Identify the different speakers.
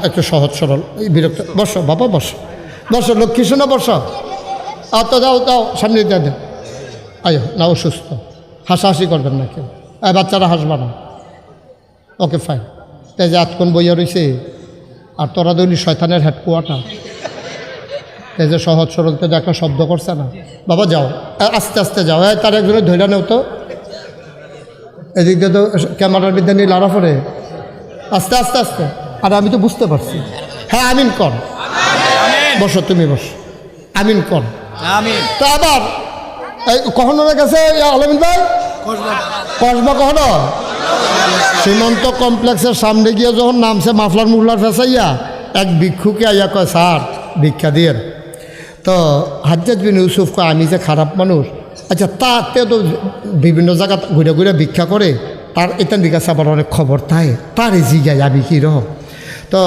Speaker 1: একটু সহজ সরল বিরক্ত। বসো বাবা, বসো বসো, লক্ষ্মী শোনো বসো। তো যাও যাও, সামনে দিয়ে দেন। আয়ো না, অসুস্থ, হাসাহাসি করবেন না কেউ, বাচ্চারা হাসবা না। Okay fine. তাই যে আতক্ষণ বইয়া রয়েছে, আর তোরা দলি শয়তানের হেডকোয়ার্টার। এই যে সহজ সরলতে একটা শব্দ করছে না। বাবা যাও, আস্তে আস্তে যাও। তার একজনে ধৈর্য নেও তো, এদিক দিয়ে তো ক্যামেরার বিদ্যা নিয়ে লাড়া পড়ে। আস্তে আস্তে আস্তে। আর আমি তো বুঝতে পারছি। হ্যাঁ আমিন কর। বসো, তুমি বসো, আমিন কর। তা আবার কখনো গেছে আলমিন ভাই কসবা, কখনো সীমান্ত কমপ্লেক্সের সামনে গিয়ে যখন নামছে মাফলার মুফলার ফেসাইয়া, এক ভিক্ষুকে আইয়া কয় স্যার ভিক্ষা দিয়ে। তো হাজ্জাজ বিন ইউসুফ কয় আমি যে খারাপ মানুষ। আচ্ছা তাতে তো বিভিন্ন জায়গা ঘুরে ঘুরে ভিক্ষা করে, তার এটার দিকে আবার অনেক খবর তাই, তার জিগাই আমি কী রকম। তো